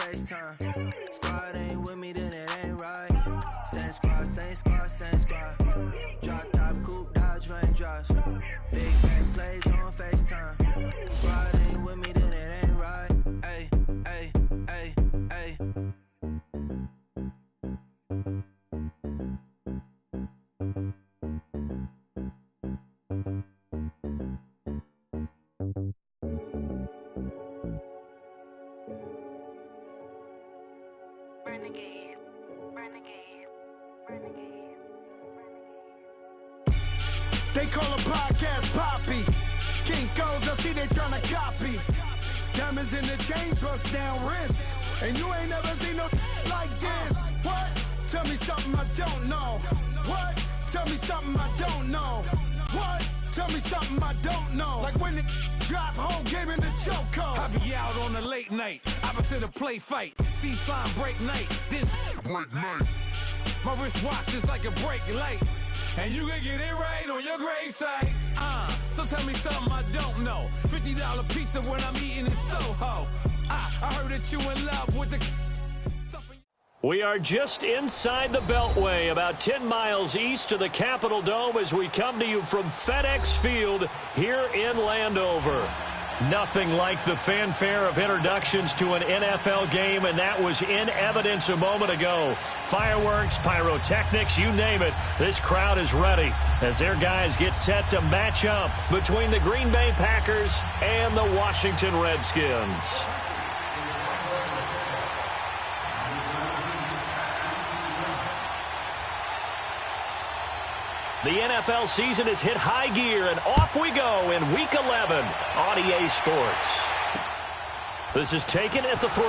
FaceTime. Squad ain't with me, then it ain't right. Same squad, same squad, same squad. Drop top, coupe, Dodge raindrops. Big bang plays on FaceTime. Squad ain't with me, then it ain't right. Ay, ay, ay, ay. Renegade, renegade, renegade, renegade. They call a podcast Poppy. Kinkos, I see they tryna copy. Diamonds in the chains, bust down wrists. And you ain't never seen no like this. What? Tell me something I don't know. What? Tell me something I don't know. What? Tell me something I don't know. Like when it drop, whole game in the chokehold. I be out on a late night, opposite a play fight. See sign break night, this break night. My wristwatch is like a break light. And you can get it right on your gravesite. So tell me something I don't know. $50 pizza when I'm eating in Soho. I heard that you in love with the... We are just inside the Beltway, about 10 miles east of the Capitol Dome as we come to you from FedEx Field here in Landover. Nothing like the fanfare of introductions to an NFL game, and that was in evidence a moment ago. Fireworks, pyrotechnics, you name it. This crowd is ready as their guys get set to match up between the Green Bay Packers and the Washington Redskins. The NFL season has hit high gear, and off we go in Week 11 on EA Sports. This is taken at the 3.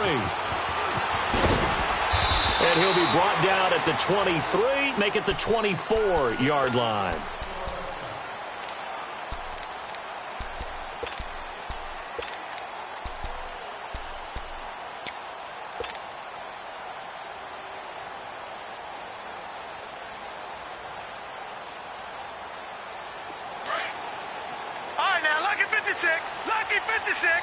And he'll be brought down at the 23, make it the 24-yard line. Lucky 56.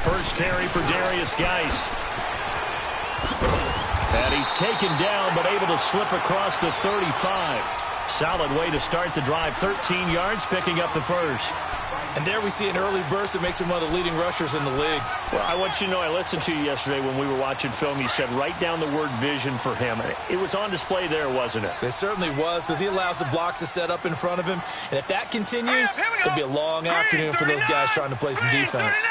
First carry for Darius Geis. And he's taken down, but able to slip across the 35. Solid way to start the drive. 13 yards, picking up the first. And there we see an early burst that makes him one of the leading rushers in the league. Well, I want you to know, I listened to you yesterday when we were watching film. You said write down the word vision for him. It was on display there, wasn't it? It certainly was, because he allows the blocks to set up in front of him. And if that continues, it'll be a long afternoon for those guys trying to play some defense.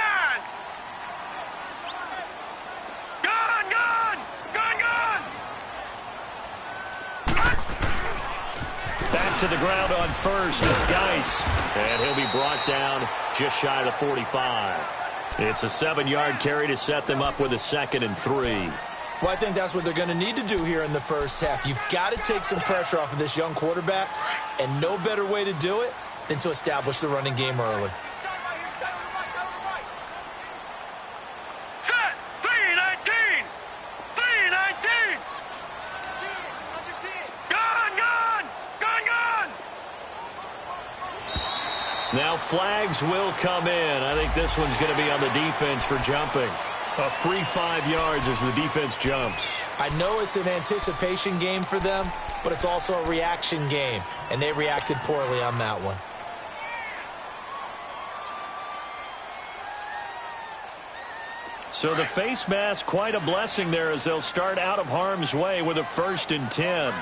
To the ground on first. It's Geis. And he'll be brought down just shy of the 45. It's a 7-yard carry to set them up with a 2nd and 3. Well, I think that's what they're going to need to do here in the first half. You've got to take some pressure off of this young quarterback, and no better way to do it than to establish the running game early. Now flags will come in. I think this one's going to be on the defense for jumping. A free 5 yards as the defense jumps. I know it's an anticipation game for them, but it's also a reaction game, and they reacted poorly on that one. So the face mask, quite a blessing there as they'll start out of harm's way with a 1st and 10.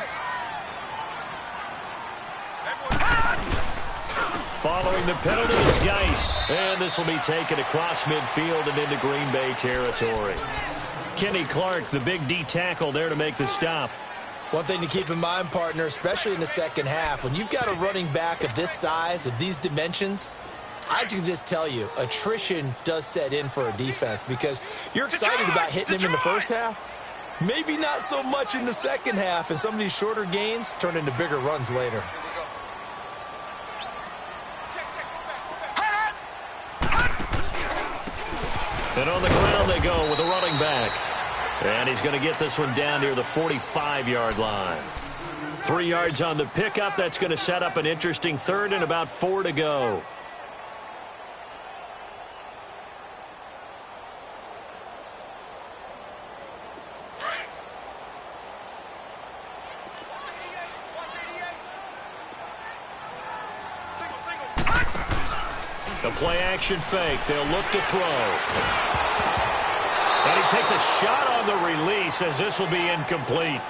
Following the penalty is Geis. And this will be taken across midfield and into Green Bay territory. Kenny Clark, the big D tackle there to make the stop. One thing to keep in mind, partner, especially in the second half, when you've got a running back of this size, of these dimensions, I can just tell you, attrition does set in for a defense because you're excited about hitting him in the first half. Maybe not so much in the second half, and some of these shorter gains turn into bigger runs later. And on the ground they go with a running back. And he's going to get this one down near the 45-yard line. 3 yards on the pickup. That's going to set up an interesting 3rd and about 4 to go. A play-action fake. They'll look to throw. And he takes a shot on the release as this will be incomplete.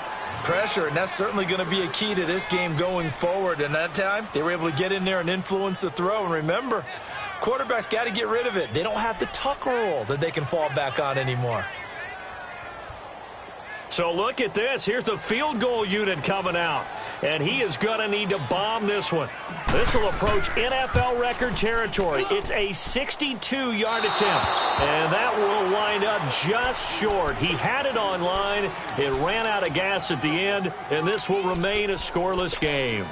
Pressure, and that's certainly going to be a key to this game going forward. And that time, they were able to get in there and influence the throw. And remember, quarterbacks got to get rid of it. They don't have the tuck rule that they can fall back on anymore. So look at this. Here's the field goal unit coming out. And he is going to need to bomb this one. This will approach NFL record territory. It's a 62-yard attempt. And that will wind up just short. He had it on line. It ran out of gas at the end. And this will remain a scoreless game.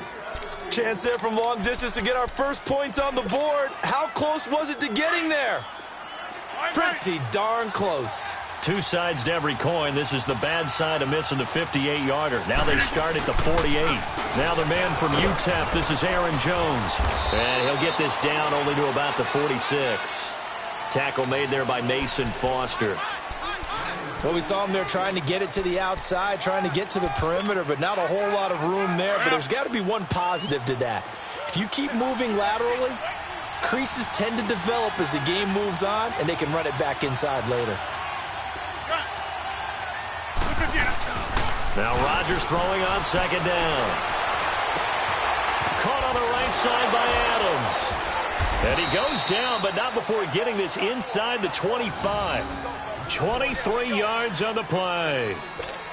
Chance there from long distance to get our first points on the board. How close was it to getting there? Pretty darn close. Two sides to every coin. This is the bad side of missing the 58-yarder. Now they start at the 48. Now the man from UTEP, this is Aaron Jones. And he'll get this down only to about the 46. Tackle made there by Mason Foster. Well, we saw him there trying to get it to the outside, trying to get to the perimeter, but not a whole lot of room there. But there's got to be one positive to that. If you keep moving laterally, creases tend to develop as the game moves on, and they can run it back inside later. Now Rodgers throwing on second down. Caught on the right side by Adams. And he goes down, but not before getting this inside the 25. 23 yards on the play.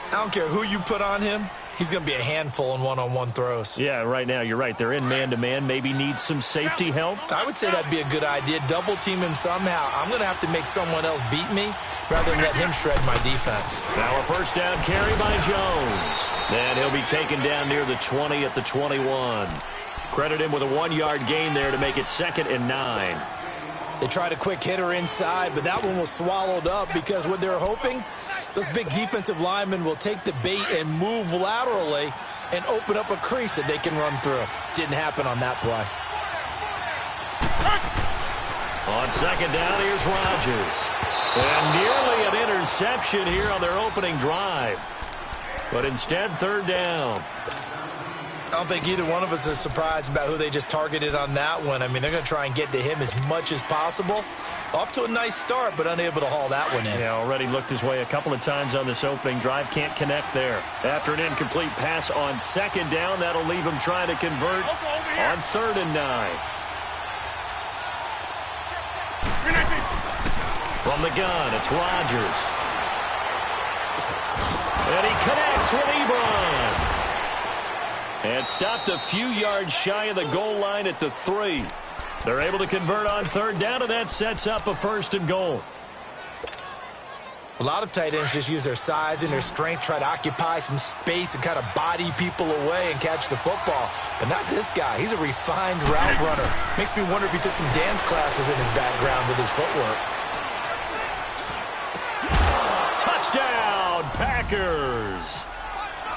I don't care who you put on him. He's going to be a handful in one-on-one throws. Yeah, right now, you're right. They're in man-to-man. Maybe needs some safety help. I would say that'd be a good idea. Double-team him somehow. I'm going to have to make someone else beat me rather than let him shred my defense. Now a first down carry by Jones. And he'll be taken down near the 20 at the 21. Credit him with a 1-yard gain there to make it 2nd and 9. They tried a quick hitter inside, but that one was swallowed up because what they're hoping, those big defensive linemen will take the bait and move laterally and open up a crease that they can run through. Didn't happen on that play. On second down, here's Rodgers. And nearly an interception here on their opening drive. But instead, third down. I don't think either one of us is surprised about who they just targeted on that one. I mean, they're going to try and get to him as much as possible. Off to a nice start, but unable to haul that one in. Yeah, already looked his way a couple of times on this opening drive. Can't connect there. After an incomplete pass on second down, that'll leave him trying to convert on 3rd and 9. From the gun, it's Rodgers. And he connects with Ebron. And stopped a few yards shy of the goal line at the 3. They're able to convert on 3rd down, and that sets up a 1st and goal. A lot of tight ends just use their size and their strength, try to occupy some space and kind of body people away and catch the football. But not this guy. He's a refined route runner. Makes me wonder if he took some dance classes in his background with his footwork. Touchdown, Packers.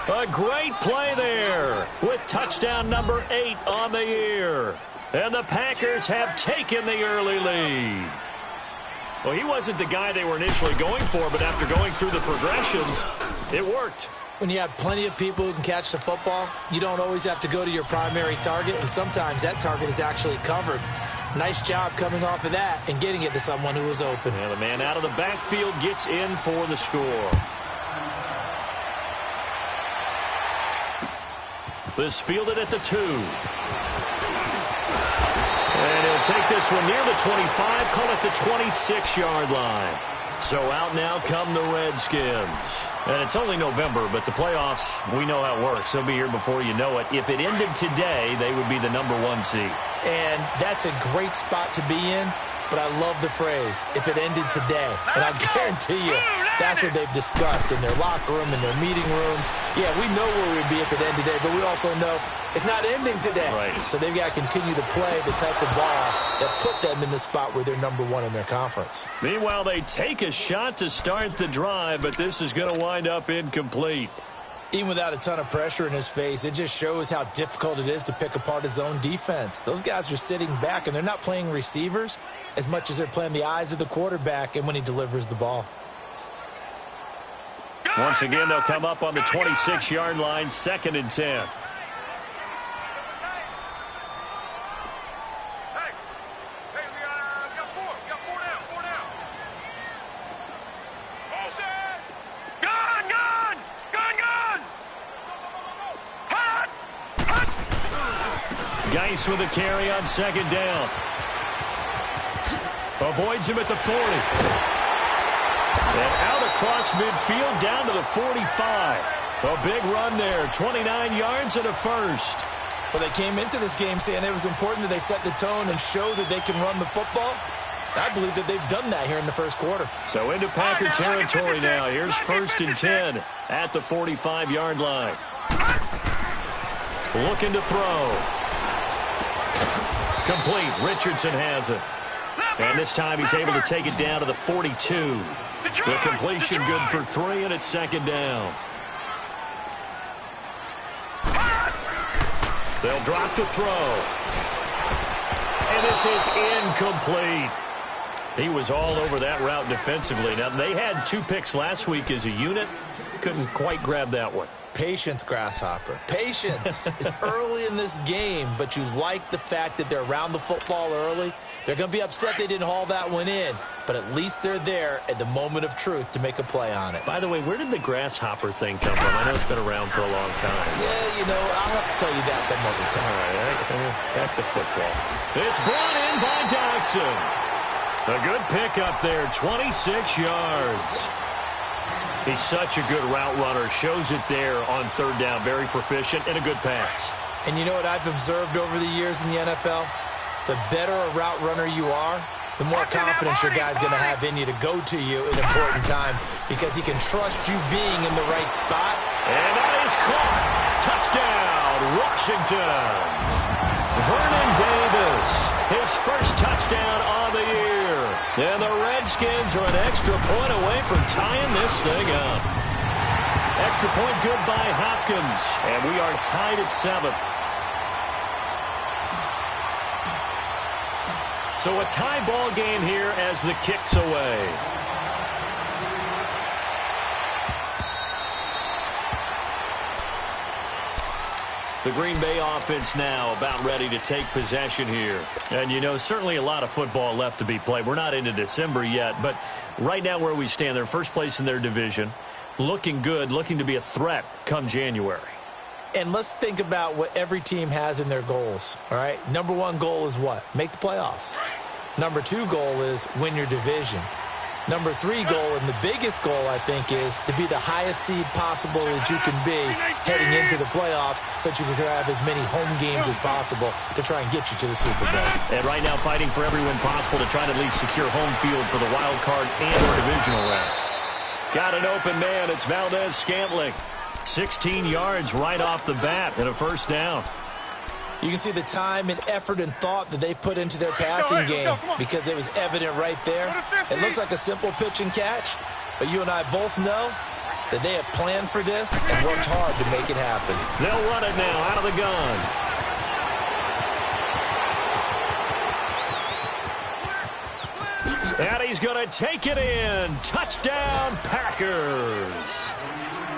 A great play there with touchdown number 8 on the year. And the Packers have taken the early lead. Well, he wasn't the guy they were initially going for, but after going through the progressions, it worked. When you have plenty of people who can catch the football, you don't always have to go to your primary target, and sometimes that target is actually covered. Nice job coming off of that and getting it to someone who was open. And the man out of the backfield gets in for the score. This fielded at the 2. And he'll take this one near the 25, call it the 26-yard line. So out now come the Redskins. And it's only November, but the playoffs, we know how it works. They'll be here before you know it. If it ended today, they would be the number 1 seed. And that's a great spot to be in, but I love the phrase, if it ended today. And I guarantee you, that's what they've discussed in their locker room, in their meeting rooms. Yeah, we know where we'd be if it ended today, but we also know it's not ending today. Right. So they've got to continue to play the type of ball that put them in the spot where they're number 1 in their conference. Meanwhile, they take a shot to start the drive, but this is going to wind up incomplete. Even without a ton of pressure in his face, it just shows how difficult it is to pick apart his own defense. Those guys are sitting back, and they're not playing receivers as much as they're playing the eyes of the quarterback and when he delivers the ball. Once again, they'll come up on the 26-yard line, 2nd and 10. Rice with a carry on second down. Avoids him at the 40. And out across midfield down to the 45. A big run there, 29 yards and a first. Well, they came into this game saying it was important that they set the tone and show that they can run the football. I believe that they've done that here in the first quarter. So into Packer territory now. Here's 1st and 10 at the 45-yard line. Looking to throw. Complete. Richardson has it. And this time he's able to take it down to the 42. The completion good for 3, and it's second down. They'll drop to throw. And this is incomplete. He was all over that route defensively. Now, they had 2 picks last week as a unit. Couldn't quite grab that one. Patience, Grasshopper. Patience is early in this game, but you like the fact that they're around the football early. They're going to be upset they didn't haul that one in, but at least they're there at the moment of truth to make a play on it. By the way, where did the grasshopper thing come from? I know it's been around for a long time. Yeah, you know, I'll have to tell you that some other time. All right, back to football. It's brought in by Dodson. A good pickup there, 26 yards. He's such a good route runner. Shows it there on 3rd down. Very proficient and a good pass. And you know what I've observed over the years in the NFL? The better a route runner you are, the more confidence your guy's going to have in you to go to you in important times because he can trust you being in the right spot. And that is caught. Touchdown, Washington. Vernon Davis, his first touchdown on the year. And the Redskins are an extra point away from tying this thing up. Extra point good by Hopkins. And we are tied at 7. So a tie ball game here as the kick's away. The Green Bay offense now about ready to take possession here. And, you know, certainly a lot of football left to be played. We're not into December yet, but right now where we stand, they're first place in their division. Looking good, looking to be a threat come January. And let's think about what every team has in their goals, all right? Number 1 goal is what? Make the playoffs. Number 2 goal is win your division. Number 3 goal, and the biggest goal, I think, is to be the highest seed possible that you can be heading into the playoffs so that you can have as many home games as possible to try and get you to the Super Bowl. And right now fighting for every win possible to try to at least secure home field for the wild card and or divisional round. Got an open man. It's Valdez-Scantling. 16 yards right off the bat and a first down. You can see the time and effort and thought that they put into their passing game because it was evident right there. It looks like a simple pitch and catch, but you and I both know that they have planned for this and worked hard to make it happen. They'll run it now out of the gun. And he's going to take it in. Touchdown, Packers.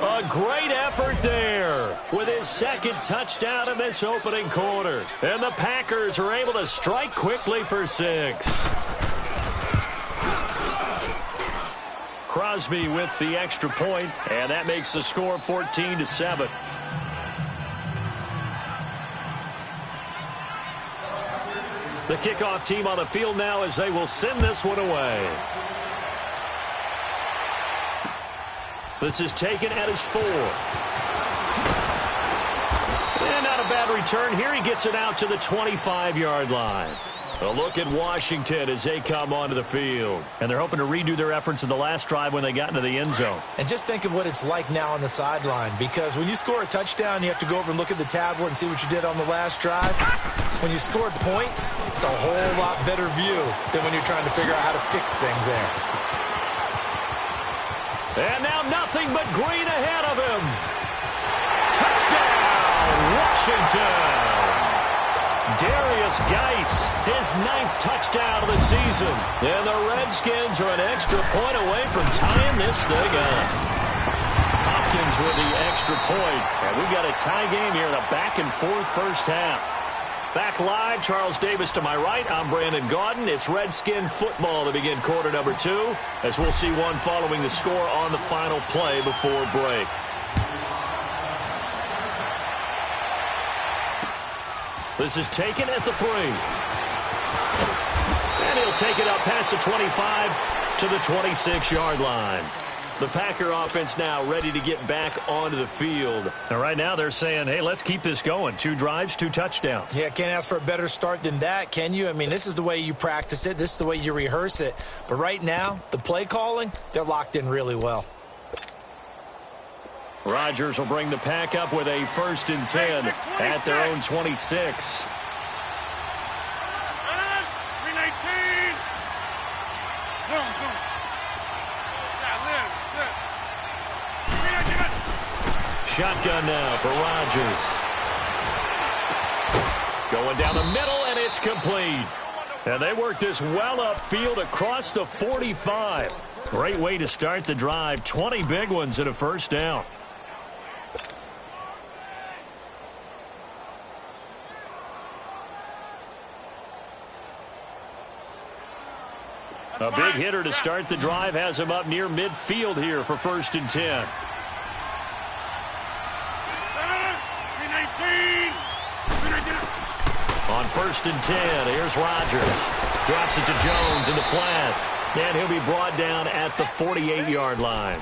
A great effort there with his second touchdown in this opening quarter. And the Packers are able to strike quickly for 6. Crosby with the extra point, and that makes the score 14-7. The kickoff team on the field now as they will send this one away. This is taken at his 4. And not a bad return here. He gets it out to the 25-yard line. A look at Washington as they come onto the field. And they're hoping to redo their efforts in the last drive when they got into the end zone. And just think of what it's like now on the sideline, because when you score a touchdown, you have to go over and look at the tablet and see what you did on the last drive. When you scored points, it's a whole lot better view than when you're trying to figure out how to fix things there. And now nothing but green ahead of him. Touchdown, Washington. Darius Geis, his 9th touchdown of the season. And the Redskins are an extra point away from tying this thing up. Hopkins with the extra point. And we've got a tie game here in a back-and-forth first half. Back live, Charles Davis to my right. I'm Brandon Gaudin. It's Redskin football to begin quarter number 2, as we'll see one following the score on the final play before break. The This is taken at the 3. And he'll take it up past the 25 to the 26-yard line. The Packer offense now ready to get back onto the field. And right now they're saying, hey, let's keep this going. 2 drives, 2 touchdowns. Yeah, can't ask for a better start than that, can you? I mean, this is the way you practice it. This is the way you rehearse it. But right now, the play calling, they're locked in really well. Rodgers will bring the Pack up with a 1st and 10 at their own 26. Shotgun now for Rodgers. Going down the middle, and it's complete. And they work this well upfield across the 45. Great way to start the drive. 20 big ones and a 1st down. A big hitter to start the drive has him up near midfield here for 1st and 10. On 1st and 10, here's Rodgers. Drops it to Jones in the flat. And he'll be brought down at the 48-yard line.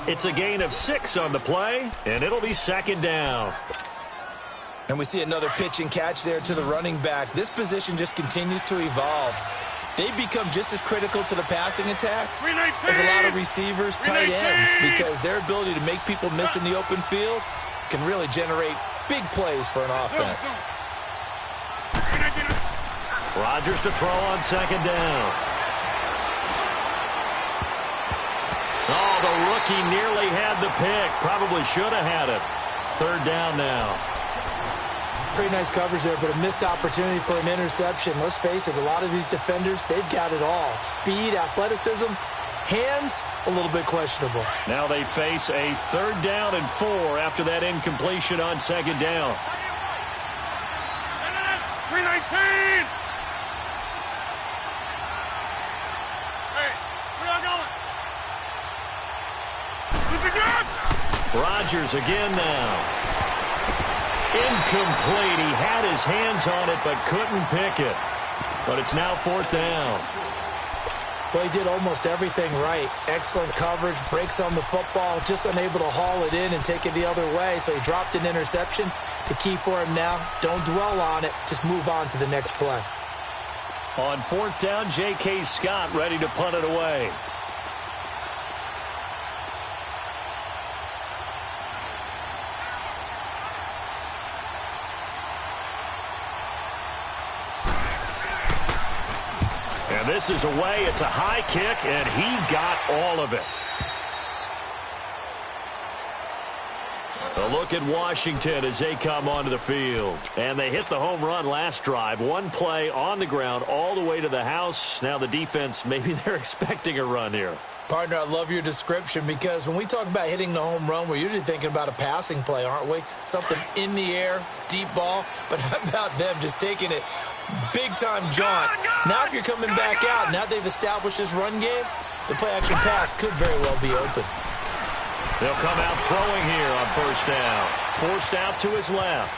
It's a gain of 6 on the play, and it'll be 2nd down. And we see another pitch and catch there to the running back. This position just continues to evolve. They become just as critical to the passing attack as a lot of receivers, tight ends, because their ability to make people miss in the open field can really generate big plays for an offense. Rodgers to throw on 2nd down. Oh, the rookie nearly had the pick. Probably should have had it. 3rd down now. Pretty nice coverage there, but a missed opportunity for an interception. Let's face it, a lot of these defenders, they've got it all. Speed, athleticism, hands, a little bit questionable. Now they face a 3rd down and 4 after that incompletion on 2nd down. 319! Hey, where y'all going? Rodgers again now. Incomplete. He had his hands on it but couldn't pick it. But it's now 4th down. Well, he did almost everything right. Excellent coverage, breaks on the football, just unable to haul it in and take it the other way. So he dropped an interception. The key for him now, don't dwell on it. Just move on to the next play. On 4th down, J.K. Scott ready to punt it away. And this is away. It's a high kick, and he got all of it. A look at Washington as they come onto the field. And they hit the home run last drive. 1 play on the ground all the way to the house. Now the defense, maybe they're expecting a run here. Partner, I love your description because when we talk about hitting the home run, we're usually thinking about a passing play, aren't we? Something in the air, deep ball. But how about them just taking it big-time jaunt? Now if you're coming back out, now they've established this run game, the play-action pass could very well be open. They'll come out throwing here on 1st down. Forced out to his left.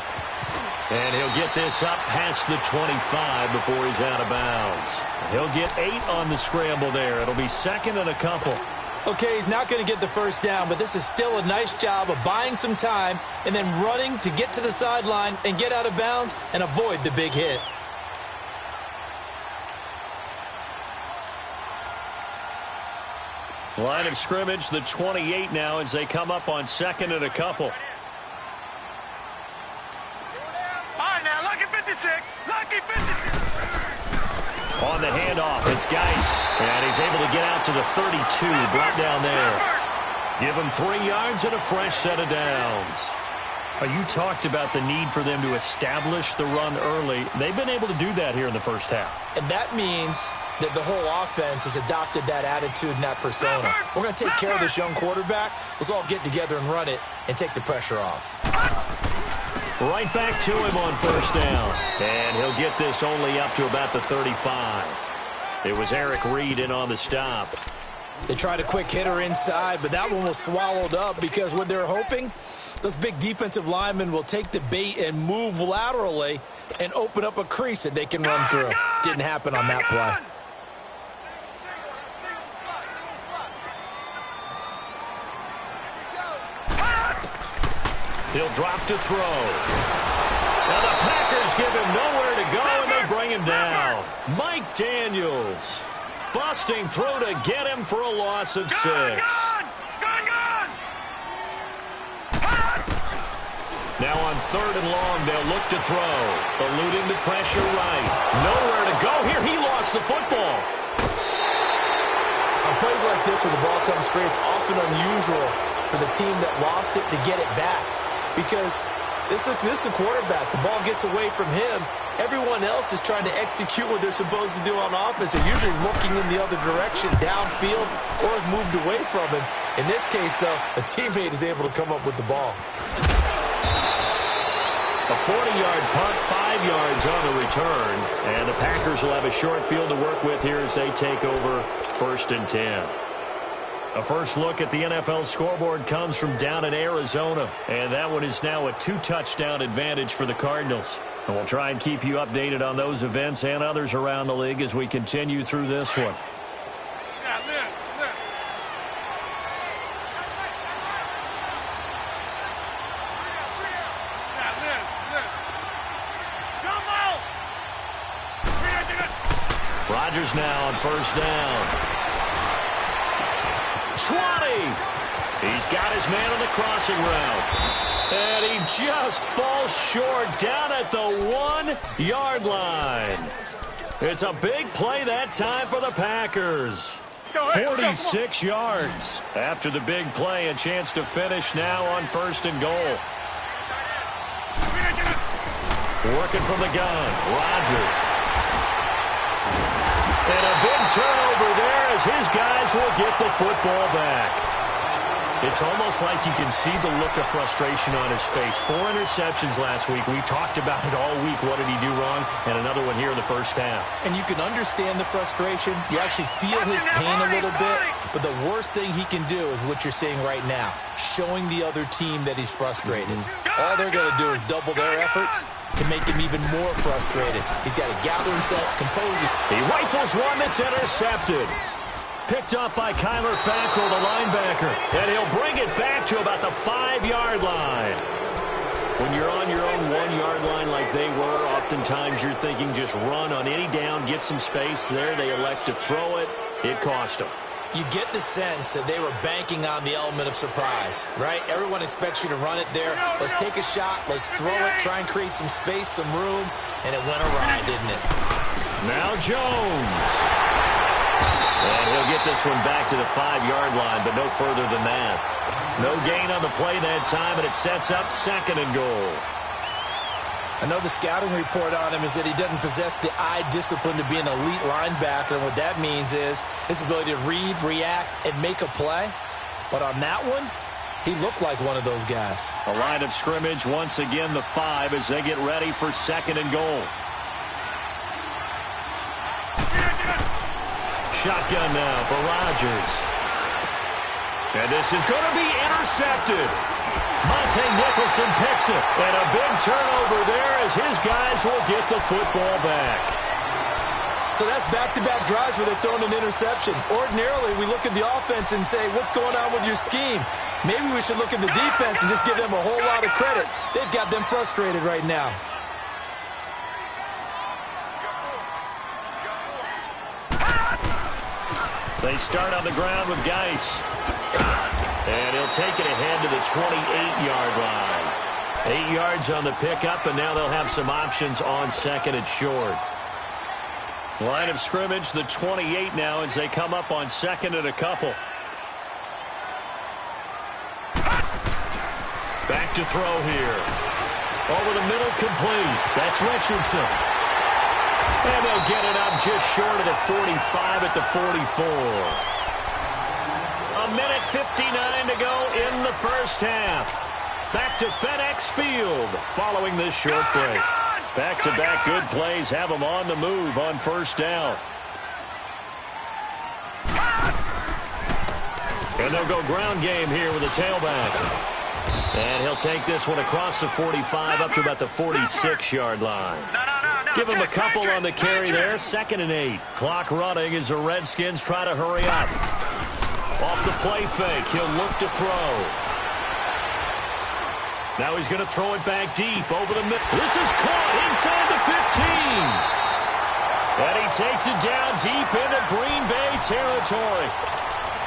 And he'll get this up past the 25 before he's out of bounds. He'll get 8 on the scramble there. It'll be 2nd and a couple. Okay, he's not going to get the 1st down, but this is still a nice job of buying some time and then running to get to the sideline and get out of bounds and avoid the big hit. Line of scrimmage, the 28 now as they come up on 2nd and a couple. All right, now, lucky 56. Lucky 56. On the handoff, it's Geis. And he's able to get out to the 32, brought down there. Give him 3 yards and a fresh set of downs. You talked about the need for them to establish the run early. They've been able to do that here in the first half. And that means that the whole offense has adopted that attitude and that persona. We're going to take care of this young quarterback. Let's all get together and run it and take the pressure off. Right back to him on 1st down. And he'll get this only up to about the 35. It was Eric Reed in on the stop. They tried a quick hitter inside, but that one was swallowed up because what they're hoping Those big defensive linemen will take the bait and move laterally and open up a crease that they can run through. Didn't happen on that play. He'll drop to throw. Now the Packers give him nowhere to go, and they bring him down. Mike Daniels busting through to get him for a loss of 6. Now on 3rd and long, they'll look to throw. Eluding the pressure right. Nowhere to go here. He lost the football. On plays like this where the ball comes free, it's often unusual for the team that lost it to get it back. Because this is the quarterback. The ball gets away from him. Everyone else is trying to execute what they're supposed to do on offense. They're usually looking in the other direction, downfield, or have moved away from him. In this case, though, a teammate is able to come up with the ball. A 40-yard punt, 5 yards on the return. And the Packers will have a short field to work with here as they take over 1st and 10. A first look at the NFL scoreboard comes from down in Arizona. And that one is now a 2-touchdown advantage for the Cardinals. And we'll try and keep you updated on those events and others around the league as we continue through this one. Rodgers now on 1st down. 20. He's got his man on the crossing route. And he just falls short down at the 1-yard line. It's a big play that time for the Packers. 46 yards. After the big play, a chance to finish now on 1st and goal. Working from the gun, Rodgers. And a big turnover there as his guys will get the football back. It's almost like you can see the look of frustration on his face. 4 interceptions last week. We talked about it all week. What did he do wrong? And another one here in the 1st half. And you can understand the frustration. You actually feel his pain a little bit. But the worst thing he can do is what you're seeing right now, showing the other team that he's frustrated. All they're going to do is double their efforts to make him even more frustrated. He's got to gather himself, compose it. He rifles one that's intercepted. Picked up by Kyler Fackrell, the linebacker. And he'll bring it back to about the 5-yard line. When you're on your own 1-yard line like they were, oftentimes you're thinking just run on any down, get some space there. They elect to throw it. It cost them. You get the sense that they were banking on the element of surprise, right? Everyone expects you to run it there. Let's take a shot. Let's throw it. Try and create some space, some room. And it went awry, didn't it? Now Jones. And he'll get this one back to the 5-yard line, but no further than that. No gain on the play that time, and it sets up 2nd and goal. I know the scouting report on him is that he doesn't possess the eye discipline to be an elite linebacker, and what that means is his ability to read, react, and make a play. But on that one, he looked like one of those guys. A line of scrimmage, once again the 5 as they get ready for 2nd and goal. Shotgun now for Rodgers. And this is going to be intercepted. Monte Nicholson picks it. And a big turnover there as his guys will get the football back. So that's back-to-back drives where they're throwing an interception. Ordinarily, we look at the offense and say, what's going on with your scheme? Maybe we should look at the defense and just give them a whole lot of credit. They've got them frustrated right now. They start on the ground with Geis. And he'll take it ahead to the 28-yard line. 8 yards on the pickup, and now they'll have some options on 2nd and short. Line of scrimmage, the 28 now as they come up on 2nd and a couple. Back to throw here. Over the middle, complete. That's Richardson. And they'll get it up just short of the 45 at the 44. A minute 59 to go in the 1st half. Back to FedEx Field following this short break. Back-to-back good plays have them on the move on 1st down. And they'll go ground game here with a tailback. And he'll take this one across the 45 up to about the 46-yard line. Give him a couple on the carry there. 2nd and 8. Clock running as the Redskins try to hurry up. Off the play fake, he'll look to throw. Now he's going to throw it back deep over the middle. This is caught inside the 15. And he takes it down deep into Green Bay territory.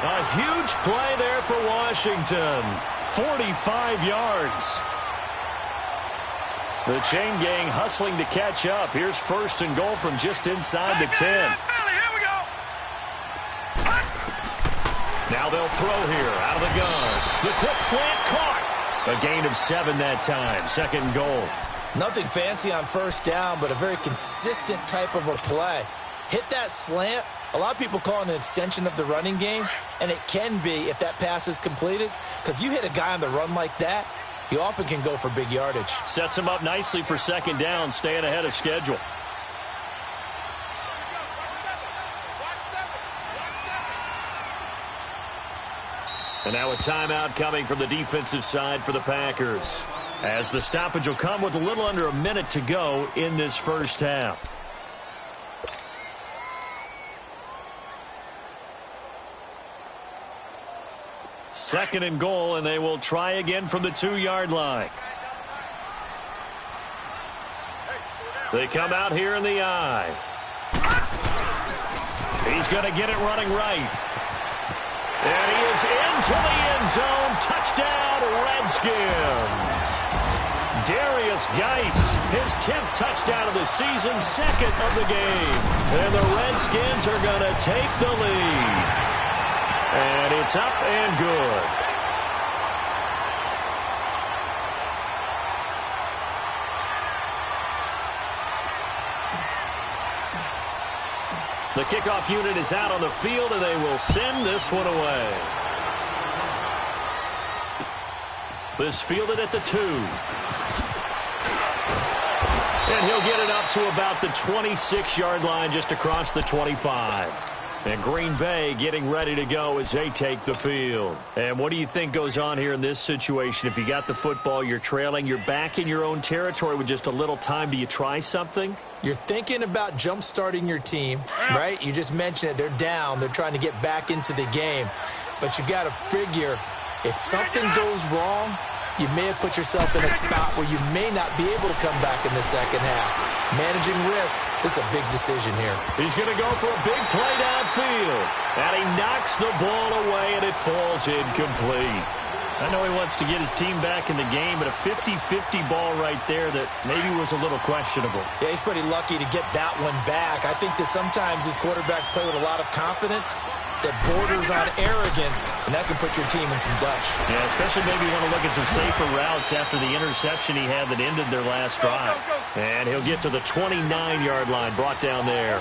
A huge play there for Washington. 45 yards. The chain gang hustling to catch up. Here's 1st and goal from just inside the 10. Now they'll throw here out of the gun. The quick slant caught. A gain of 7 that time. 2nd and goal. Nothing fancy on 1st down, but a very consistent type of a play. Hit that slant. A lot of people call it an extension of the running game, and it can be if that pass is completed, because you hit a guy on the run like that, he often can go for big yardage. Sets him up nicely for 2nd down, staying ahead of schedule. And now a timeout coming from the defensive side for the Packers, as the stoppage will come with a little under a minute to go in this 1st half. Second and goal, and they will try again from the 2-yard line. They come out here in the eye. He's going to get it running right. And he is into the end zone. Touchdown, Redskins. Darius Geis, his 10th touchdown of the season, 2nd of the game. And the Redskins are going to take the lead. And it's up and good. The kickoff unit is out on the field, and they will send this one away. This fielded at the 2. And he'll get it up to about the 26-yard line, just across the 25. And Green Bay getting ready to go as they take the field. And what do you think goes on here in this situation? If you got the football, you're trailing, you're back in your own territory with just a little time. Do you try something? You're thinking about jump-starting your team, right? You just mentioned it. They're down. They're trying to get back into the game. But you got to figure, if something goes wrong, you may have put yourself in a spot where you may not be able to come back in the 2nd half. Managing risk, this is a big decision here. He's going to go for a big play downfield. And he knocks the ball away, and it falls incomplete. I know he wants to get his team back in the game, but a 50-50 ball right there that maybe was a little questionable. Yeah, he's pretty lucky to get that one back. I think that sometimes these quarterbacks play with a lot of confidence that borders on arrogance, and that can put your team in some Dutch. Yeah, especially maybe you want to look at some safer routes after the interception he had that ended their last drive. And he'll get to the 29-yard line, brought down there.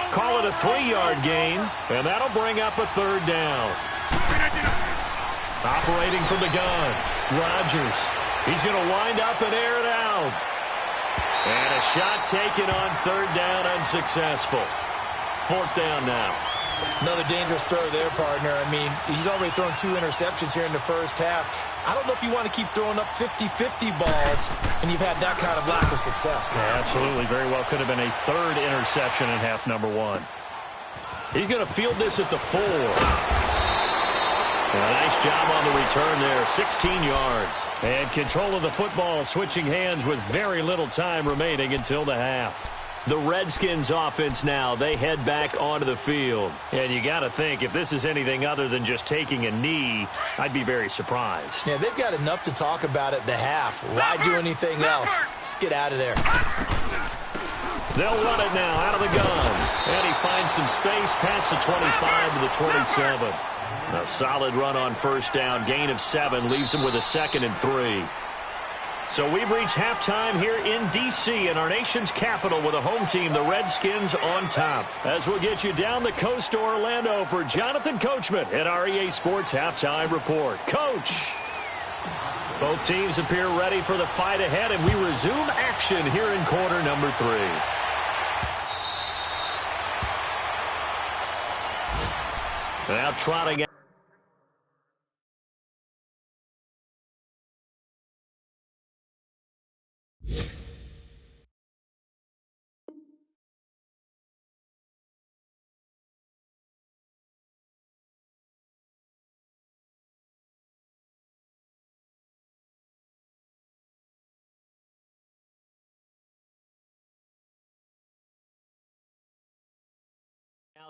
Call it a 3-yard gain, and that'll bring up a 3rd down. Operating from the gun, Rodgers. He's going to wind up and air it out. And a shot taken on 3rd down, unsuccessful. 4th down now. Another dangerous throw there, partner. I mean, he's already thrown 2 interceptions here in the 1st half. I don't know if you want to keep throwing up 50-50 balls, and you've had that kind of lack of success. Yeah, absolutely. Very well could have been a 3rd interception in half number 1. He's going to field this at the 4. A nice job on the return there, 16 yards. And control of the football, switching hands with very little time remaining until the half. The Redskins offense now, they head back onto the field. And you got to think, if this is anything other than just taking a knee, I'd be very surprised. Yeah, they've got enough to talk about at the half. Why do anything else? Just get out of there. They'll run it now out of the gun. And he finds some space past the 25 to the 27. A solid run on 1st down. Gain of 7 leaves him with a 2nd and 3. So we've reached halftime here in D.C. in our nation's capital with a home team, the Redskins, on top. As we'll get you down the coast to Orlando for Jonathan Coachman at our EA Sports Halftime Report. Coach! Both teams appear ready for the fight ahead, and we resume action here in quarter number 3. Now trotting out.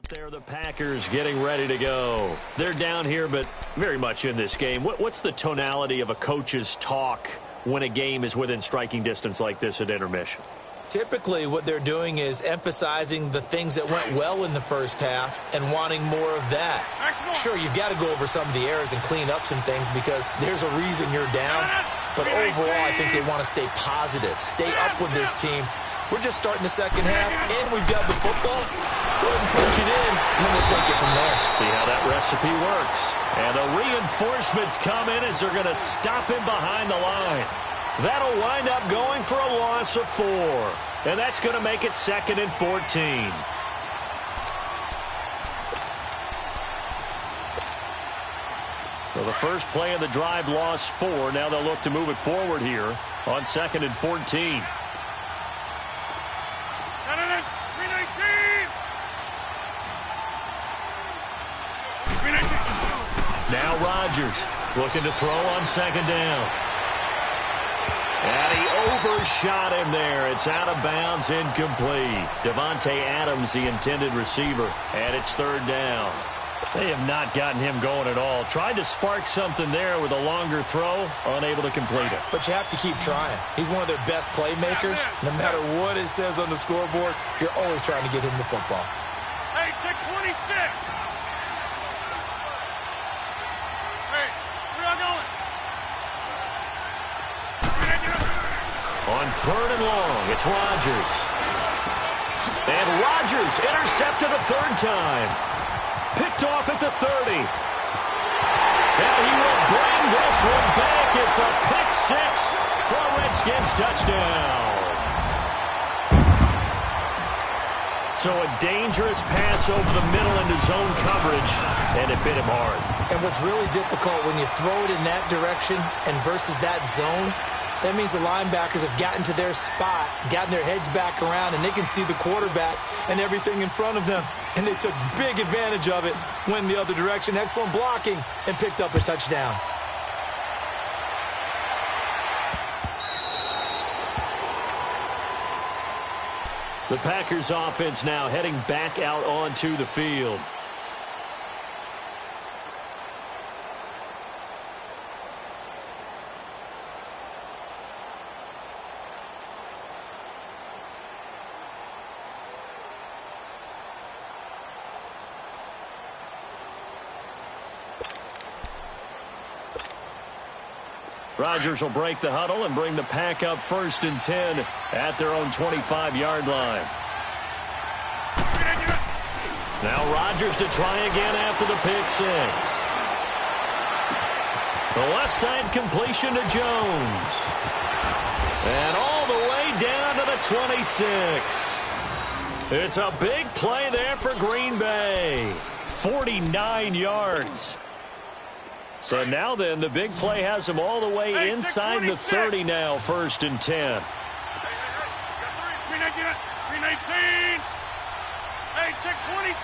Out there, the Packers getting ready to go. They're down here, but very much in this game. What's the tonality of a coach's talk when a game is within striking distance like this at intermission? Typically, what they're doing is emphasizing the things that went well in the first half and wanting more of that. Sure, you've got to go over some of the errors and clean up some things because there's a reason you're down. But overall, I think they want to stay positive, stay up with this team. We're just starting the second half, and we've got the football. Let's go ahead and punch it in, and then we'll take it from there. See how that recipe works. And the reinforcements come in as they're going to stop him behind the line. That'll wind up going for a loss of 4. And that's going to make it 2nd and 14. So the first play of the drive lost 4. Now they'll look to move it forward here on 2nd and 14. Now Rodgers looking to throw on 2nd down. And he overshot him there. It's out of bounds, incomplete. Devontae Adams, the intended receiver, and it's 3rd down. They have not gotten him going at all. Tried to spark something there with a longer throw, unable to complete it. But you have to keep trying. He's one of their best playmakers. No matter what it says on the scoreboard, you're always trying to get him the football. Hey, check 26. Hey, where y'all going? On 3rd and long, it's Rodgers. And Rodgers intercepted a 3rd time. Picked off at the 30. And he will bring this one back. It's a pick 6 for a Redskins touchdown. So a dangerous pass over the middle into zone coverage, and it hit him hard. And what's really difficult when you throw it in that direction and versus that zone, that means the linebackers have gotten to their spot, gotten their heads back around, and they can see the quarterback and everything in front of them. And they took big advantage of it, went the other direction, excellent blocking, and picked up a touchdown. The Packers offense now heading back out onto the field. Rodgers will break the huddle and bring the pack up 1st and 10 at their own 25-yard line. Now Rodgers to try again after the pick 6. The left side completion to Jones. And all the way down to the 26. It's a big play there for Green Bay. 49 yards. So now then, the big play has him all the way inside the 30 now, 1st and 10. 319. Hey, check 26.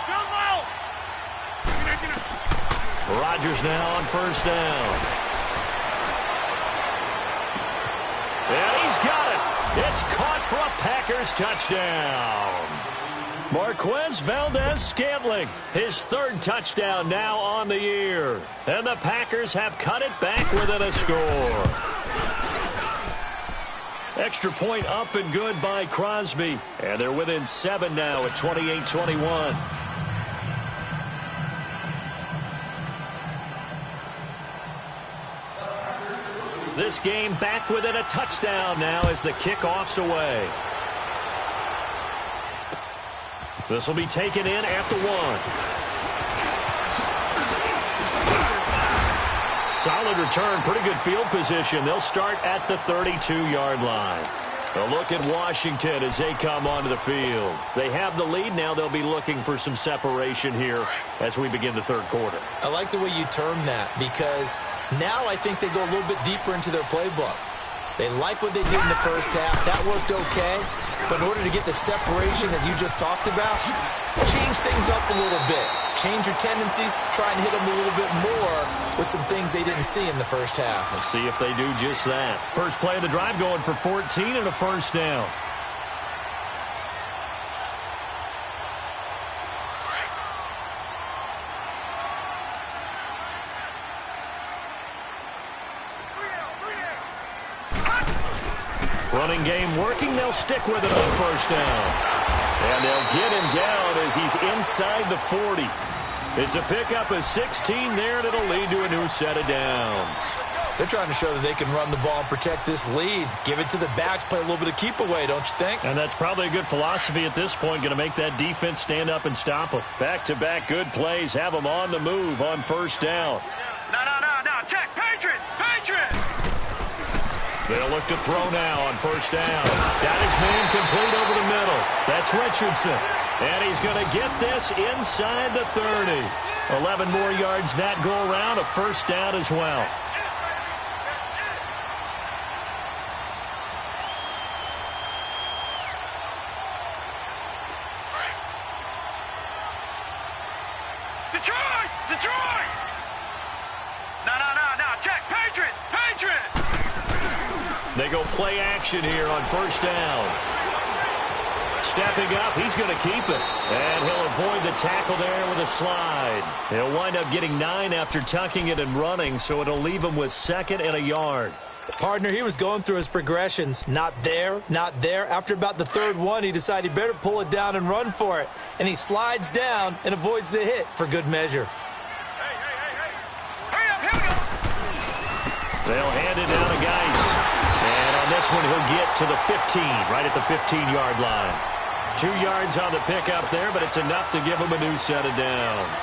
Come out. Rodgers now on 1st down. And he's got it. It's caught for a Packers touchdown. Marquez Valdez-Scantling, his 3rd touchdown now on the year. And the Packers have cut it back within a score. Extra point up and good by Crosby. And they're within 7 now at 28-21. This game back within a touchdown now as the kickoff's away. This will be taken in at the 1. Solid return, pretty good field position. They'll start at the 32-yard line. A look at Washington as they come onto the field. They have the lead. Now they'll be looking for some separation here as we begin the 3rd quarter. I like the way you term that because now I think they go a little bit deeper into their playbook. They like what they did in the first half. That worked okay. But in order to get the separation that you just talked about, change things up a little bit. Change your tendencies. Try and hit them a little bit more with some things they didn't see in the first half. We'll see if they do just that. First play of the drive going for 14 and a 1st down. Running game working. They'll stick with it on first down. And they'll get him down as he's inside the 40. It's a pickup of 16 there, and it'll lead to a new set of downs. They're trying to show that they can run the ball and protect this lead. Give it to the backs, play a little bit of keep away, don't you think? And that's probably a good philosophy at this point, going to make that defense stand up and stop them. Back-to-back good plays, have them on the move on first down. No, check, Patriot! They'll look to throw now on first down. Got his man complete over the middle. That's Richardson. And he's going to get this inside the 30. 11 more yards that go around, a first down as well. Detroit! No, check, Patriot! They go play action here on first down. Stepping up, he's going to keep it. And he'll avoid the tackle there with a slide. He'll wind up getting 9 after tucking it and running, so it'll leave him with 2nd and a yard. Partner, he was going through his progressions. Not there, not there. After about the 3rd one, he decided he better pull it down and run for it. And he slides down and avoids the hit for good measure. Hurry up, here we go! They'll hand it down to Geis. And on this one, he'll get to the 15, right at the 15-yard line. 2 yards on the pickup there, but it's enough to give him a new set of downs.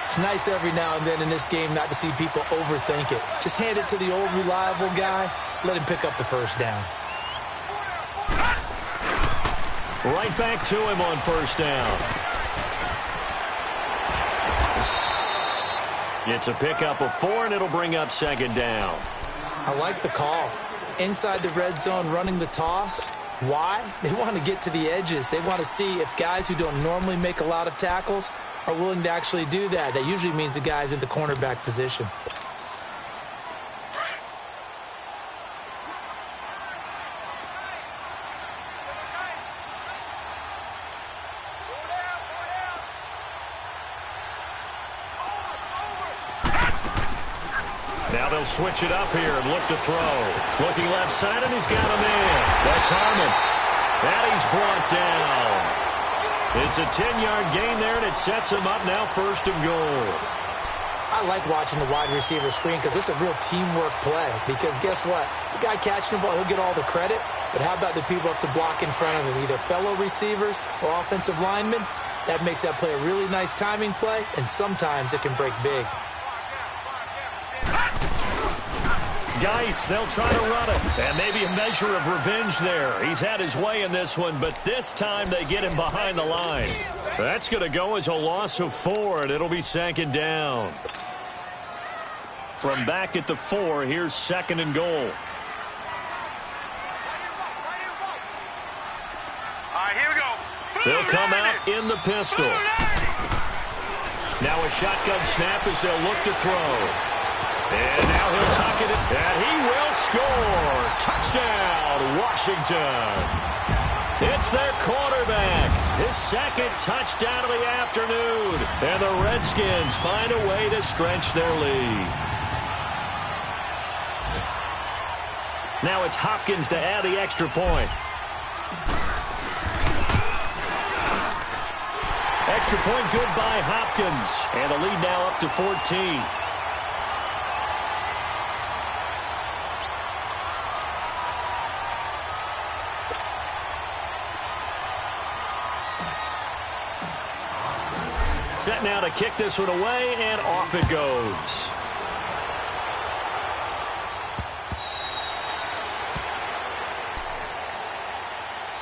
It's nice every now and then in this game not to see people overthink it. Just hand it to the old reliable guy. Let him pick up the first down. Right back to him on first down. It's a pickup of 4, and it'll bring up 2nd down. I like the call. Inside the red zone running the toss. Why? They want to get to the edges. They want to see if guys who don't normally make a lot of tackles are willing to actually do that. That usually means the guy's in the cornerback position. Now they'll switch it up here and look to throw. Looking left side, and he's got him in. That's Harmon. And he's brought down. It's a 10-yard gain there, and it sets him up now 1st and goal. I like watching the wide receiver screen because it's a real teamwork play. Because guess what? The guy catching the ball, he'll get all the credit. But how about the people up to block in front of him, either fellow receivers or offensive linemen? That makes that play a really nice timing play, and sometimes it can break big. Geis, they'll try to run it. And maybe a measure of revenge there. He's had his way in this one, but this time they get him behind the line. That's going to go as a loss of 4, and it'll be 2nd down. From back at the 4, here's 2nd and goal. All right, here we go. They'll come out in the pistol. Now a shotgun snap as they'll look to throw. And now he'll tuck it, and he will score. Touchdown, Washington. It's their quarterback. His 2nd touchdown of the afternoon. And the Redskins find a way to stretch their lead. Now it's Hopkins to add the extra point. Extra point good by Hopkins. And the lead now up to 14. Set now to kick this one away, and off it goes.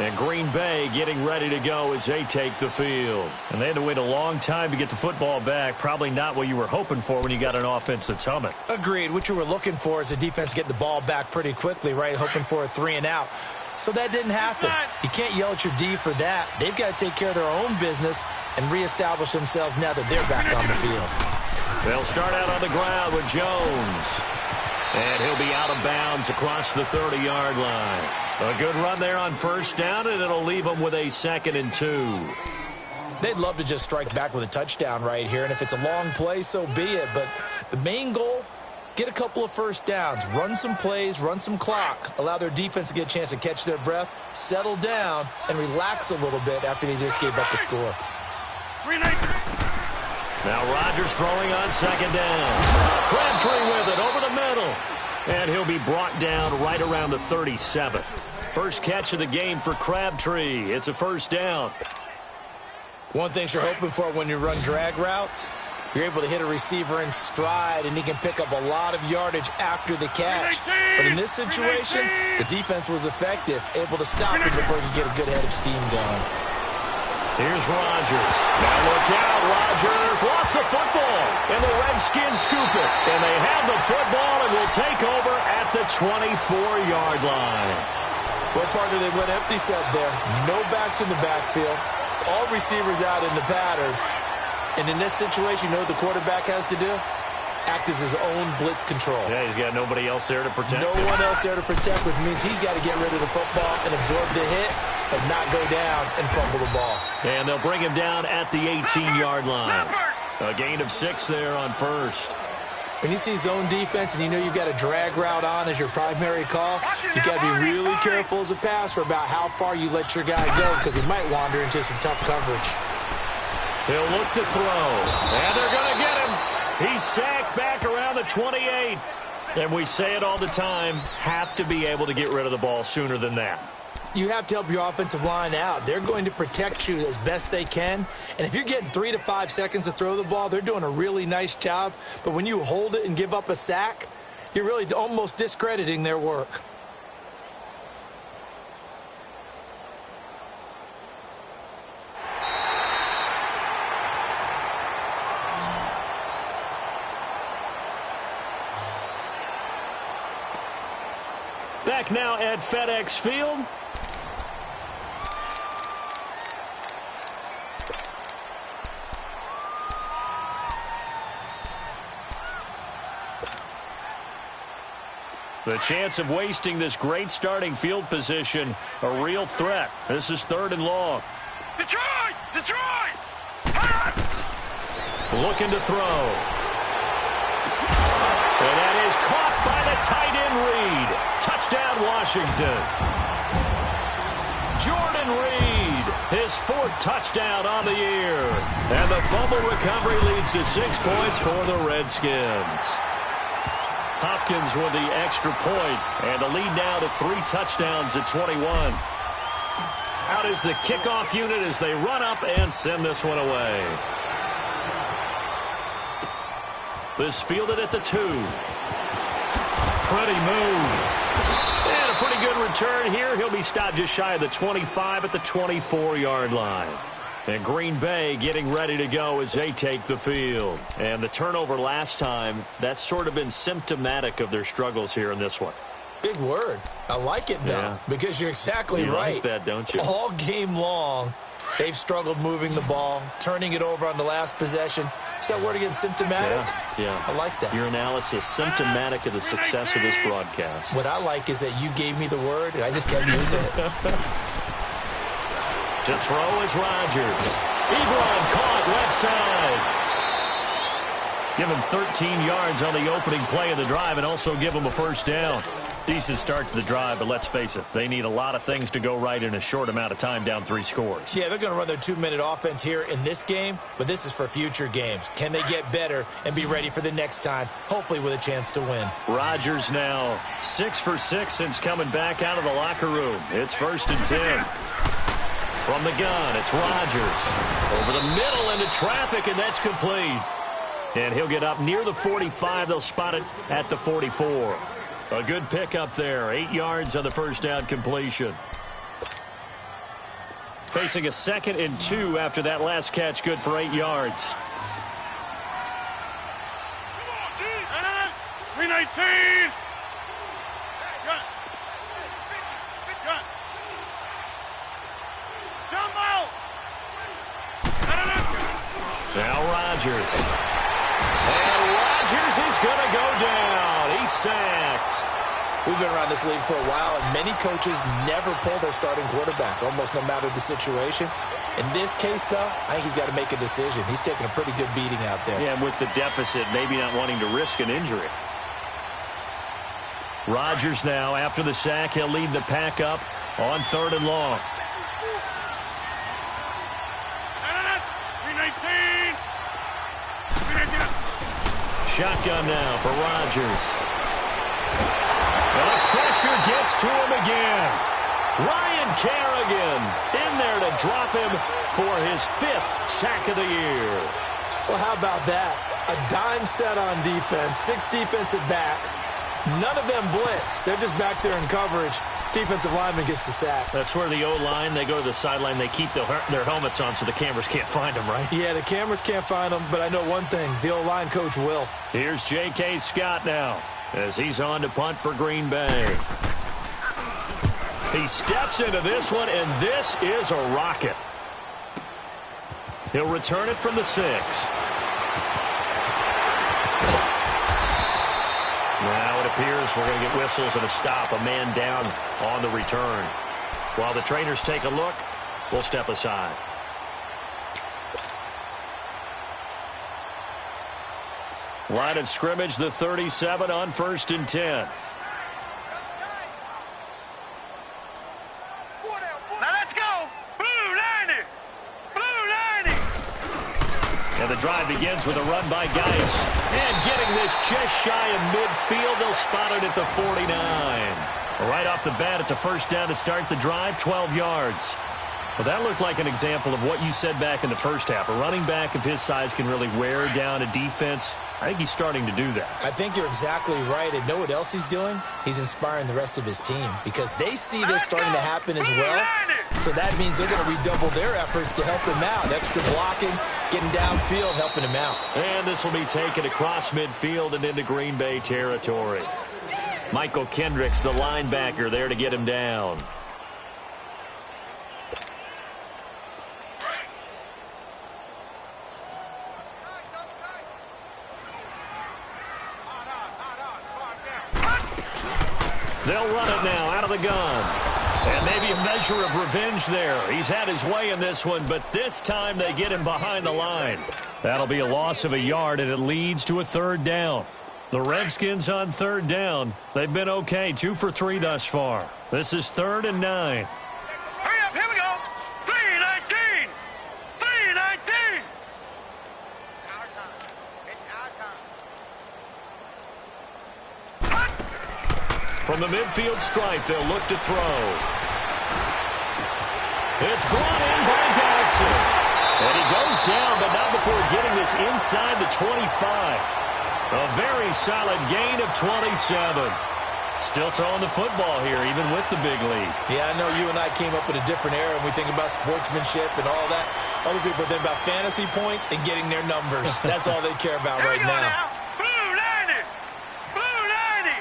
And Green Bay getting ready to go as they take the field. And they had to wait a long time to get the football back. Probably not what you were hoping for when you got an offense that's humming. Agreed. What you were looking for is the defense getting the ball back pretty quickly, right? Hoping for a 3 and out. So that didn't happen. You can't yell at your D for that. They've got to take care of their own business and reestablish themselves now that they're back on the field. They'll start out on the ground with Jones. And he'll be out of bounds across the 30-yard line. A good run there on first down, and it'll leave them with a 2nd and 2. They'd love to just strike back with a touchdown right here, and if it's a long play, so be it. But the main goal get a couple of first downs, run some plays, run some clock, allow their defense to get a chance to catch their breath, settle down, and relax a little bit after they just gave up a score. Now Rodgers throwing on second down. Crabtree with it over the middle. And he'll be brought down right around the 37. First catch of the game for Crabtree. It's a first down. One thing you're hoping for when you run drag routes, you're able to hit a receiver in stride, and he can pick up a lot of yardage after the catch. But in this situation, the defense was effective, able to stop him before he could get a good head of steam going. Here's Rodgers. Now look out. Rodgers lost the football, and the Redskins scoop it. And they have the football and will take over at the 24-yard line. Well, partner, they went empty set there. No backs in the backfield. All receivers out in the pattern. And in this situation, you know what the quarterback has to do? Act as his own blitz control. Yeah, he's got nobody else there to protect. No one else there to protect, which means he's got to get rid of the football and absorb the hit and not go down and fumble the ball. And they'll bring him down at the 18-yard line. A gain of 6 there on first. When you see zone defense and you know you've got a drag route on as your primary call, you've got to be really careful as a passer about how far you let your guy go because he might wander into some tough coverage. He'll look to throw, and they're going to get him. He's sacked back around the 28. And we say it all the time, have to be able to get rid of the ball sooner than that. You have to help your offensive line out. They're going to protect you as best they can. And if you're getting 3 to 5 seconds to throw the ball, they're doing a really nice job. But when you hold it and give up a sack, you're really almost discrediting their work. Back now at FedEx Field. The chance of wasting this great starting field position, a real threat. This is 3rd and long. Detroit! Detroit! Looking to throw. And that is caught by the tight end Reed. Touchdown, Washington. Jordan Reed, his 4th touchdown on the year. And the fumble recovery leads to 6 points for the Redskins. Hopkins with the extra point, and the lead now to 3 touchdowns at 21. Out is the kickoff unit as they run up and send this one away. This fielded at the 2. Pretty move. And a pretty good return here. He'll be stopped just shy of the 25 at the 24-yard line. And Green Bay getting ready to go as they take the field. And the turnover last time, that's sort of been symptomatic of their struggles here in this one. Big word. I like it, though, because you're exactly right. You like that, don't you? All game long, they've struggled moving the ball, turning it over on the last possession. Is that word again, symptomatic? Yeah. I like that. Your analysis, symptomatic of the success of this broadcast. What I like is that you gave me the word, and I just kept using it. To throw is Rodgers. Ebron caught left side. Give him 13 yards on the opening play of the drive and also give him a first down. Decent start to the drive, but let's face it, they need a lot of things to go right in a short amount of time, down 3 scores. Yeah, they're going to run their 2-minute offense here in this game, but this is for future games. Can they get better and be ready for the next time, hopefully with a chance to win? Rodgers now 6 for 6 since coming back out of the locker room. It's 1st and 10. From the gun, it's Rodgers. Over the middle into traffic, and that's complete. And he'll get up near the 45. They'll spot it at the 44. A good pickup there. 8 yards on the first down completion. Facing a 2nd and 2 after that last catch. Good for 8 yards. 319! Now Rodgers. And Rodgers is going to go down. He's sacked. We've been around this league for a while, and many coaches never pull their starting quarterback, almost no matter the situation. In this case, though, I think he's got to make a decision. He's taking a pretty good beating out there. Yeah, and with the deficit, maybe not wanting to risk an injury. Rodgers now, after the sack, he'll lead the pack up on 3rd and long. Shotgun now for Rodgers. And the pressure gets to him again. Ryan Kerrigan in there to drop him for his 5th sack of the year. Well, how about that? A dime set on defense, 6 defensive backs. None of them blitz. They're just back there in coverage. Defensive lineman gets the sack. That's where the O-line, they go to the sideline, they keep their helmets on so the cameras can't find them, right? Yeah, the cameras can't find them, but I know one thing. The O-line coach will. Here's J.K. Scott now as he's on to punt for Green Bay. He steps into this one, and this is a rocket. He'll return it from the 6. Now it appears we're going to get whistles and a stop. A man down on the return. While the trainers take a look, we'll step aside. Line of scrimmage, the 37 on 1st and 10. And the drive begins with a run by Geis. And getting this just shy of midfield. They'll spot it at the 49. Right off the bat, it's a first down to start the drive, 12 yards. Well, that looked like an example of what you said back in the first half. A running back of his size can really wear down a defense. I think he's starting to do that. I think you're exactly right. And know what else he's doing? He's inspiring the rest of his team because they see this starting to happen as well. So that means they're going to redouble their efforts to help him out. Extra blocking, getting downfield, helping him out. And this will be taken across midfield and into Green Bay territory. Michael Kendricks, the linebacker, there to get him down. They'll run it now out of the gun. And maybe a measure of revenge there. He's had his way in this one, but this time they get him behind the line. That'll be a loss of a yard, and it leads to a 3rd down. The Redskins on 3rd down. They've been okay, 2 for 3 thus far. This is 3rd and 9. Hurry up, here we go. 3:19. 3:19. It's our time. It's our time. From the midfield stripe, they'll look to throw. It's brought in by Jackson. And he goes down, but not before getting this inside the 25. A very solid gain of 27. Still throwing the football here, even with the big lead. Yeah, I know you and I came up in a different era and we think about sportsmanship and all that. Other people think about fantasy points and getting their numbers. That's all they care about right now. Blue 90. Blue 90.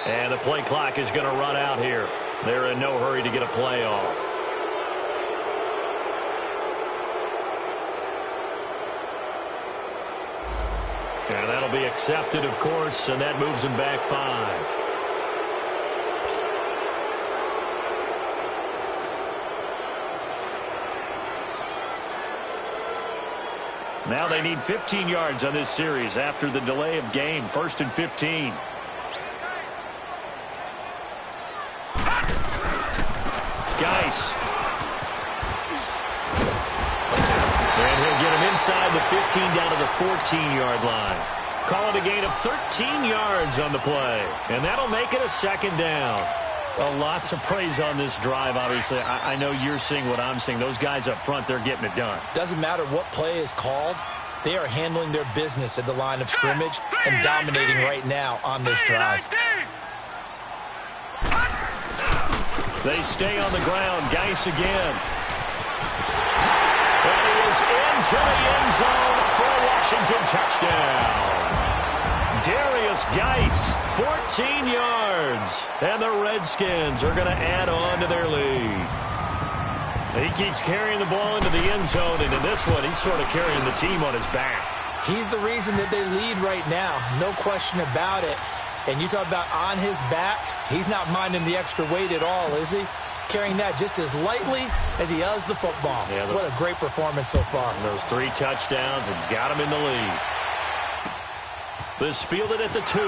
And the play clock is going to run out here. They're in no hurry to get a play off. And that'll be accepted, of course, and that moves him back 5. Now they need 15 yards on this series after the delay of game. 1st and 15. Geis. And he'll get him inside the 15 down to the 14-yard line. Call it a gain of 13 yards on the play. And that'll make it a 2nd down. A lot to praise on this drive, obviously. I know you're seeing what I'm seeing. Those guys up front, they're getting it done. Doesn't matter what play is called. They are handling their business at the line of scrimmage and dominating right now on this drive. They stay on the ground. Geis again. And he is into the end zone for a Washington touchdown. Darius Geis, 14 yards. And the Redskins are going to add on to their lead. He keeps carrying the ball into the end zone, and in this one, he's sort of carrying the team on his back. He's the reason that they lead right now. No question about it. And you talk about on his back, he's not minding the extra weight at all, is he? carrying that just as lightly as he does the football. Yeah, what a great performance so far. Those 3 touchdowns, it's got him in the lead. This fielded at the 2.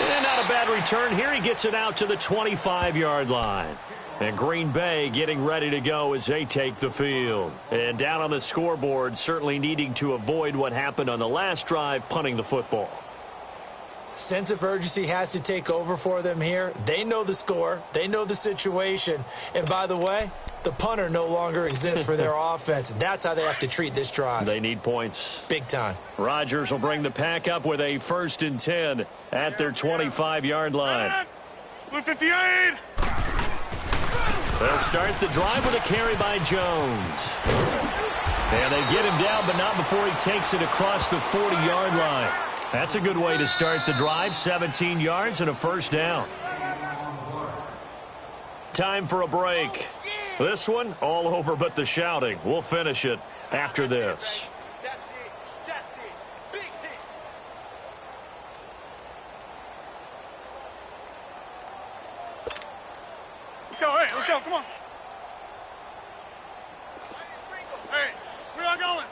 And not a bad return here. He gets it out to the 25-yard line. And Green Bay getting ready to go as they take the field. And down on the scoreboard, certainly needing to avoid what happened on the last drive, punting the football. Sense of urgency has to take over for them here. They know the score. They know the situation. And by the way, the punter no longer exists for their offense. That's how they have to treat this drive. They need points. Big time. Rodgers will bring the pack up with a 1st and 10 at their 25-yard line. Blue 58. They'll start the drive with a carry by Jones. And they get him down, but not before he takes it across the 40-yard line. That's a good way to start the drive. 17 yards and a 1st down. Time for a break. This one, all over but the shouting. We'll finish it after this. That's it. Big hit. Let's go. Come on. Hey, where y'all going?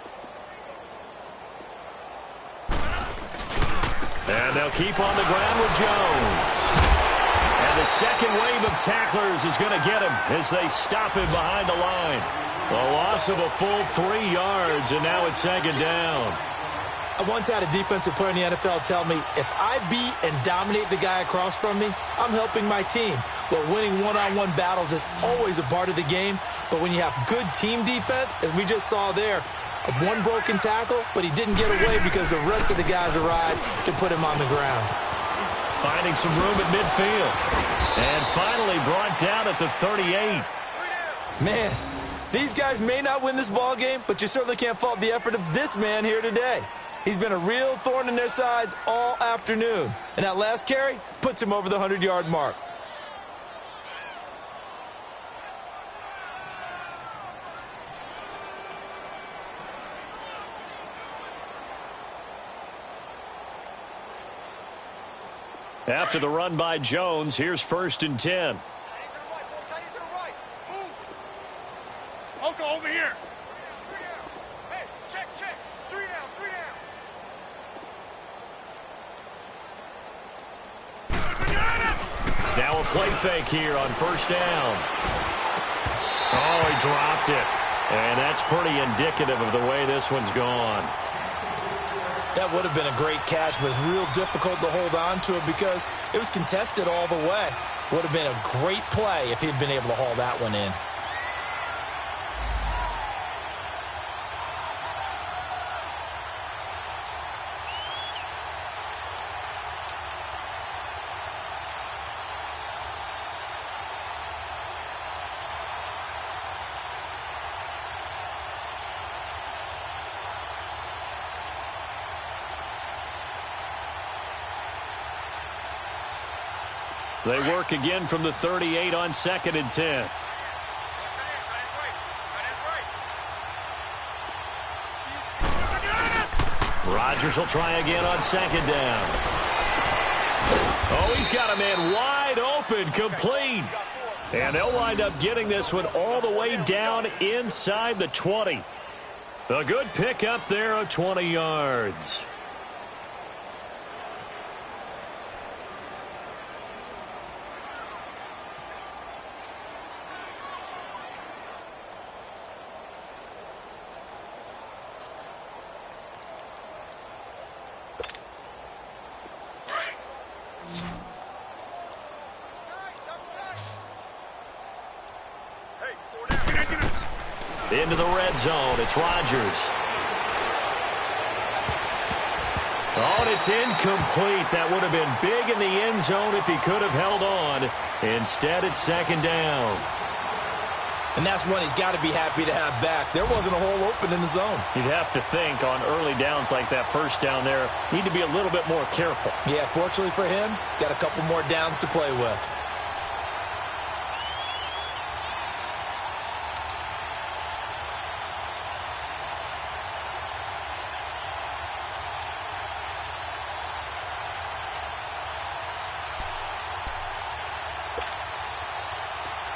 And they'll keep on the ground with Jones. And the second wave of tacklers is going to get him as they stop him behind the line. A loss of a full 3 yards, and now it's 2nd down. I once had a defensive player in the NFL tell me, if I beat and dominate the guy across from me, I'm helping my team. Well, winning one-on-one battles is always a part of the game, but when you have good team defense, as we just saw there, one broken tackle, but he didn't get away because the rest of the guys arrived to put him on the ground. Finding some room at midfield. And finally brought down at the 38. Man, these guys may not win this ball game, but you certainly can't fault the effort of this man here today. He's been a real thorn in their sides all afternoon. And that last carry puts him over the 100-yard mark. After the run by Jones, here's 1st and 10. Oko over here. Hey, check. 3 down. Now a play fake here on 1st down. Oh, he dropped it. And that's pretty indicative of the way this one's gone. That would have been a great catch, but it's real difficult to hold on to it because it was contested all the way. Would have been a great play if he'd been able to haul that one in. They work again from the 38 on 2nd and 10. Rodgers will try again on 2nd down. Oh, he's got a man wide open, complete. And they'll wind up getting this one all the way down inside the 20. A good pick up there of 20 yards. Into the red zone. It's Rodgers. Oh, and it's incomplete. That would have been big in the end zone if he could have held on. Instead, it's 2nd down. And that's one he's got to be happy to have back. There wasn't a hole open in the zone. You'd have to think on early downs like that 1st down there, need to be a little bit more careful. Yeah, fortunately for him, got a couple more downs to play with.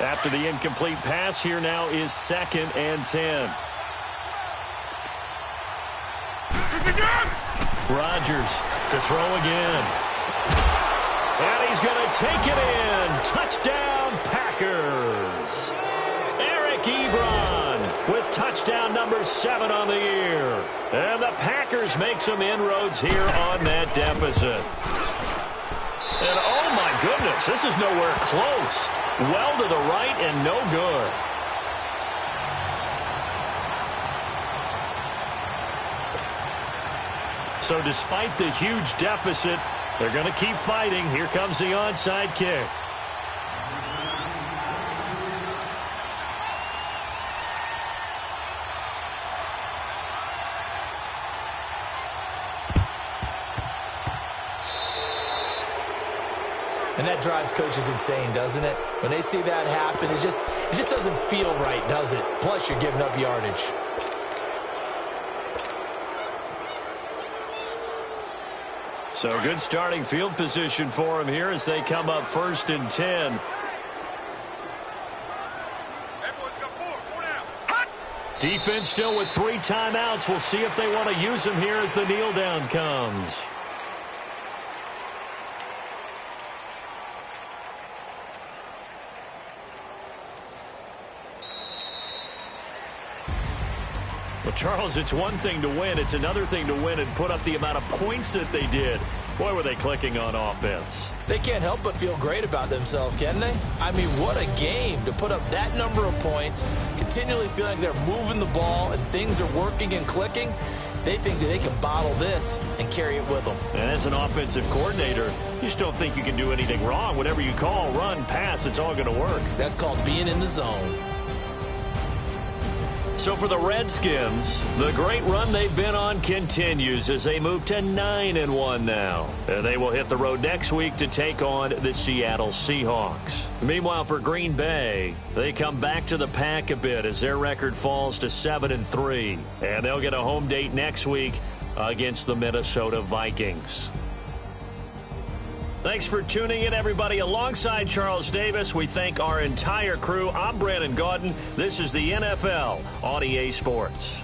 After the incomplete pass, here now is 2nd and 10. Rodgers to throw again. And he's going to take it in. Touchdown, Packers. Eric Ebron with touchdown number 7 on the year. And the Packers make some inroads here on that deficit. And oh my goodness, this is nowhere close. Well to the right and no good. So despite the huge deficit, they're going to keep fighting. Here comes the onside kick. And that drives coaches insane, doesn't it? When they see that happen, it just doesn't feel right, does it? Plus, you're giving up yardage. So good starting field position for them here as they come up 1st and 10. Everyone's got four down. Hot! Defense still with 3 timeouts. We'll see if they want to use them here as the kneel down comes. Well, Charles, it's one thing to win. It's another thing to win and put up the amount of points that they did. Boy, were they clicking on offense. They can't help but feel great about themselves, can they? I mean, what a game to put up that number of points, continually feeling like they're moving the ball and things are working and clicking. They think that they can bottle this and carry it with them. And as an offensive coordinator, you just don't think you can do anything wrong. Whatever you call, run, pass, it's all going to work. That's called being in the zone. So for the Redskins, the great run they've been on continues as they move to 9-1 now. And they will hit the road next week to take on the Seattle Seahawks. Meanwhile, for Green Bay, they come back to the pack a bit as their record falls to 7-3. And they'll get a home date next week against the Minnesota Vikings. Thanks for tuning in, everybody. Alongside Charles Davis, we thank our entire crew. I'm Brandon Gaudin. This is the NFL on EA Sports.